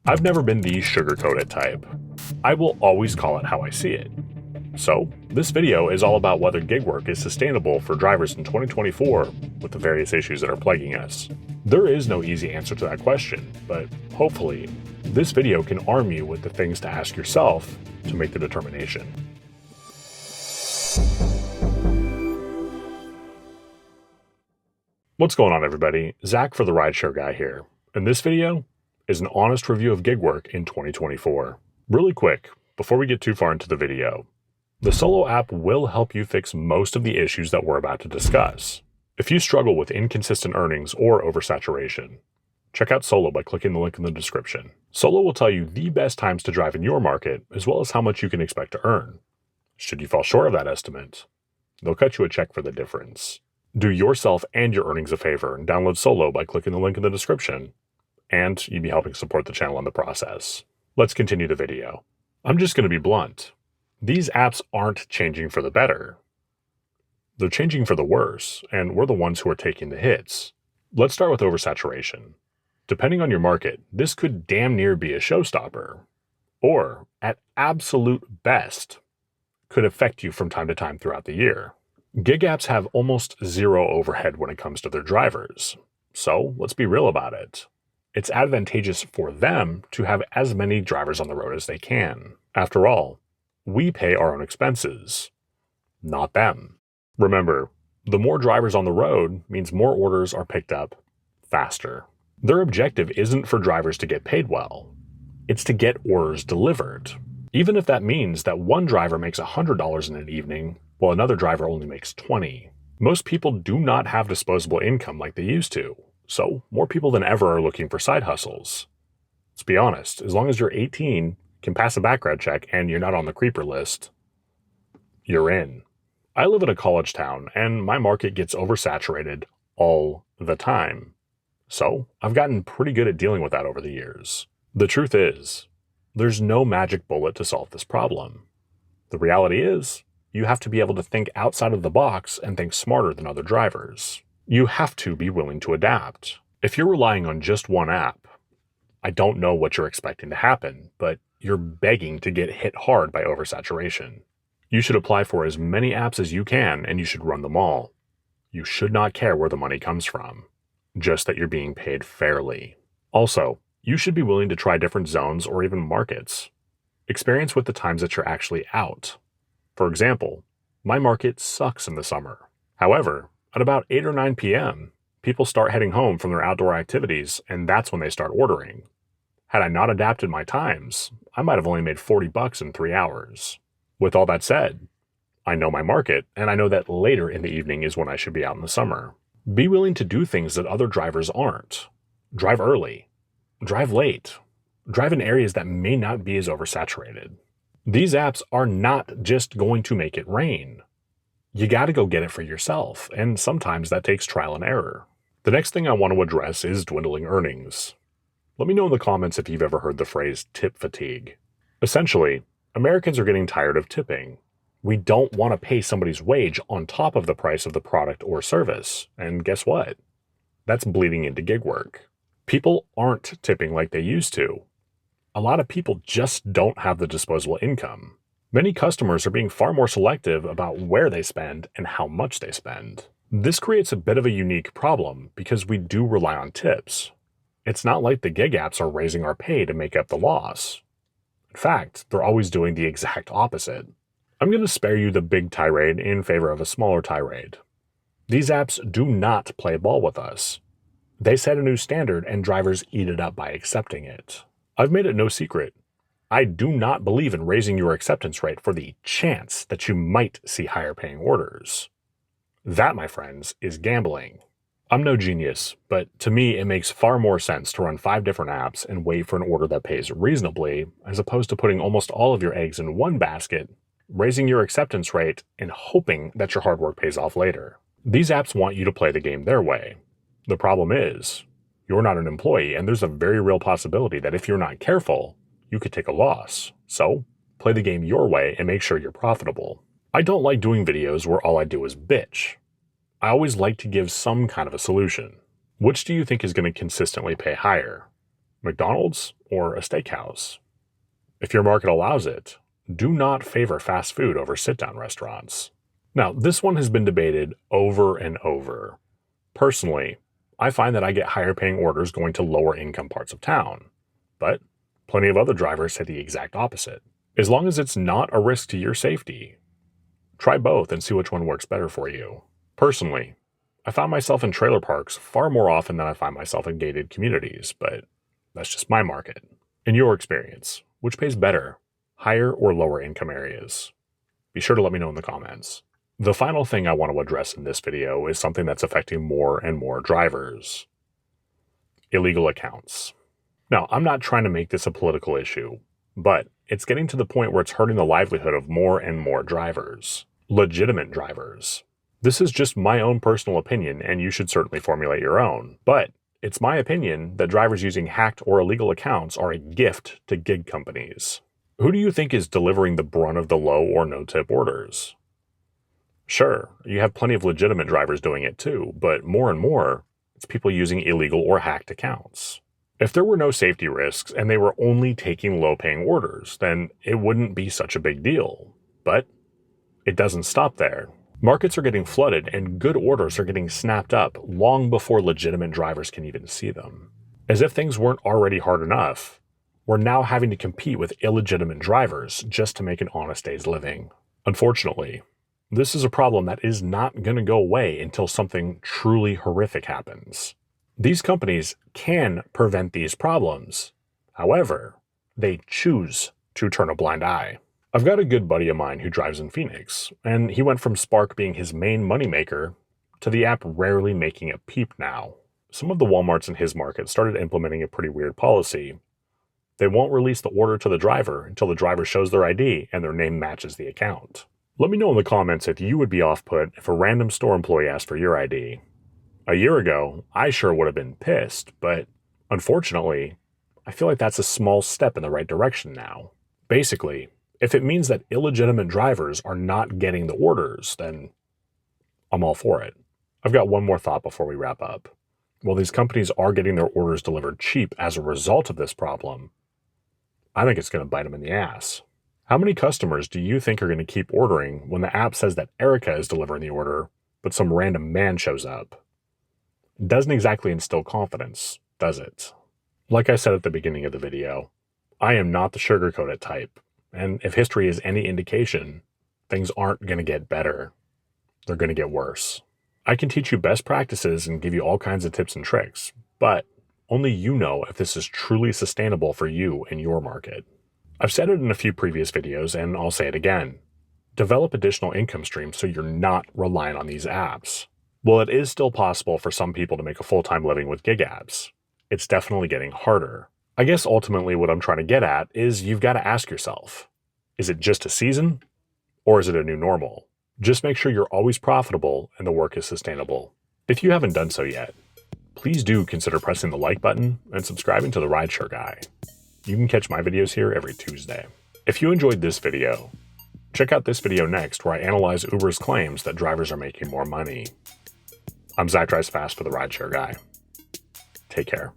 I've never been the sugarcoat-it type. I will always call it how I see it. So, this video is all about whether gig work is sustainable for drivers in 2024 with the various issues that are plaguing us. There is no easy answer to that question, but hopefully, this video can arm you with the things to ask yourself to make the determination. What's going on, everybody? Zach for the RideShare Guy here, and this video is an honest review of gig work in 2024. Really quick, before we get too far into the video, the Solo app will help you fix most of the issues that we're about to discuss. If you struggle with inconsistent earnings or oversaturation, check out Solo by clicking the link in the description. Solo will tell you the best times to drive in your market, as well as how much you can expect to earn. Should you fall short of that estimate, they'll cut you a check for the difference. Do yourself and your earnings a favor and download Solo by clicking the link in the description, and you'd be helping support the channel in the process. Let's continue the video. I'm just going to be blunt. These apps aren't changing for the better. They're changing for the worse, and we're the ones who are taking the hits. Let's start with oversaturation. Depending on your market, this could damn near be a showstopper, or at absolute best, could affect you from time to time throughout the year. Gig apps have almost zero overhead when it comes to their drivers, so let's be real about it. It's advantageous for them to have as many drivers on the road as they can. After all, we pay our own expenses, not them. Remember, the more drivers on the road means more orders are picked up faster. Their objective isn't for drivers to get paid well. It's to get orders delivered. Even if that means that one driver makes $100 in an evening, while another driver only makes $20. Most people do not have disposable income like they used to, so more people than ever are looking for side hustles. Let's be honest, as long as you're 18, can pass a background check, and you're not on the creeper list, you're in. I live in a college town, and my market gets oversaturated all the time. So I've gotten pretty good at dealing with that over the years. The truth is, there's no magic bullet to solve this problem. The reality is, you have to be able to think outside of the box and think smarter than other drivers. You have to be willing to adapt. If you're relying on just one app, I don't know what you're expecting to happen, but you're begging to get hit hard by oversaturation. You should apply for as many apps as you can, and you should run them all. You should not care where the money comes from, just that you're being paid fairly. Also, you should be willing to try different zones or even markets. Experience with the times that you're actually out. For example, my market sucks in the summer. However, at about 8 or 9 p.m., people start heading home from their outdoor activities, and that's when they start ordering. Had I not adapted my times, I might have only made $40 in 3 hours. With all that said, I know my market, and I know that later in the evening is when I should be out in the summer. Be willing to do things that other drivers aren't. Drive early. Drive late. Drive in areas that may not be as oversaturated. These apps are not just going to make it rain. You gotta go get it for yourself, and sometimes that takes trial and error. The next thing I want to address is dwindling earnings. Let me know in the comments if you've ever heard the phrase tip fatigue. Essentially, Americans are getting tired of tipping. We don't want to pay somebody's wage on top of the price of the product or service, and guess what? That's bleeding into gig work. People aren't tipping like they used to. A lot of people just don't have the disposable income. Many customers are being far more selective about where they spend and how much they spend. This creates a bit of a unique problem because we do rely on tips. It's not like the gig apps are raising our pay to make up the loss. In fact, they're always doing the exact opposite. I'm going to spare you the big tirade in favor of a smaller tirade. These apps do not play ball with us. They set a new standard and drivers eat it up by accepting it. I've made it no secret. I do not believe in raising your acceptance rate for the chance that you might see higher paying orders. That, my friends, is gambling. I'm no genius, but to me it makes far more sense to run 5 different apps and wait for an order that pays reasonably, as opposed to putting almost all of your eggs in one basket, raising your acceptance rate, and hoping that your hard work pays off later. These apps want you to play the game their way. The problem is, you're not an employee, and there's a very real possibility that if you're not careful, you could take a loss. So, play the game your way and make sure you're profitable. I don't like doing videos where all I do is bitch. I always like to give some kind of a solution. Which do you think is going to consistently pay higher? McDonald's or a steakhouse? If your market allows it, do not favor fast food over sit-down restaurants. Now, this one has been debated over and over. Personally, I find that I get higher paying orders going to lower income parts of town, but plenty of other drivers say the exact opposite. As long as it's not a risk to your safety, try both and see which one works better for you. Personally, I found myself in trailer parks far more often than I find myself in gated communities, but that's just my market. In your experience, which pays better, higher or lower income areas? Be sure to let me know in the comments. The final thing I want to address in this video is something that's affecting more and more drivers: illegal accounts. Now, I'm not trying to make this a political issue, but it's getting to the point where it's hurting the livelihood of more and more drivers, legitimate drivers. This is just my own personal opinion, and you should certainly formulate your own. But it's my opinion that drivers using hacked or illegal accounts are a gift to gig companies. Who do you think is delivering the brunt of the low or no tip orders? Sure, you have plenty of legitimate drivers doing it too, but more and more, it's people using illegal or hacked accounts. If there were no safety risks and they were only taking low-paying orders, then it wouldn't be such a big deal. But it doesn't stop there. Markets are getting flooded and good orders are getting snapped up long before legitimate drivers can even see them. As if things weren't already hard enough, we're now having to compete with illegitimate drivers just to make an honest day's living. Unfortunately, this is a problem that is not going to go away until something truly horrific happens. These companies can prevent these problems. However, they choose to turn a blind eye. I've got a good buddy of mine who drives in Phoenix, and he went from Spark being his main moneymaker to the app rarely making a peep now. Some of the Walmarts in his market started implementing a pretty weird policy. They won't release the order to the driver until the driver shows their ID and their name matches the account. Let me know in the comments if you would be off-put if a random store employee asked for your ID. A year ago, I sure would have been pissed, but unfortunately, I feel like that's a small step in the right direction now. Basically, if it means that illegitimate drivers are not getting the orders, then I'm all for it. I've got one more thought before we wrap up. While these companies are getting their orders delivered cheap as a result of this problem, I think it's going to bite them in the ass. How many customers do you think are going to keep ordering when the app says that Erica is delivering the order, but some random man shows up? It doesn't exactly instill confidence, does it? Like I said at the beginning of the video, I am not the sugarcoat it type, and if history is any indication, things aren't going to get better. They're going to get worse. I can teach you best practices and give you all kinds of tips and tricks, but only you know if this is truly sustainable for you and your market. I've said it in a few previous videos, and I'll say it again. Develop additional income streams so you're not reliant on these apps. While it is still possible for some people to make a full-time living with gig apps, it's definitely getting harder. I guess ultimately what I'm trying to get at is you've got to ask yourself, is it just a season or is it a new normal? Just make sure you're always profitable and the work is sustainable. If you haven't done so yet, please do consider pressing the like button and subscribing to the RideShare Guy. You can catch my videos here every Tuesday. If you enjoyed this video, check out this video next where I analyze Uber's claims that drivers are making more money. I'm Zach Drives Fast for the RideShare Guy. Take care.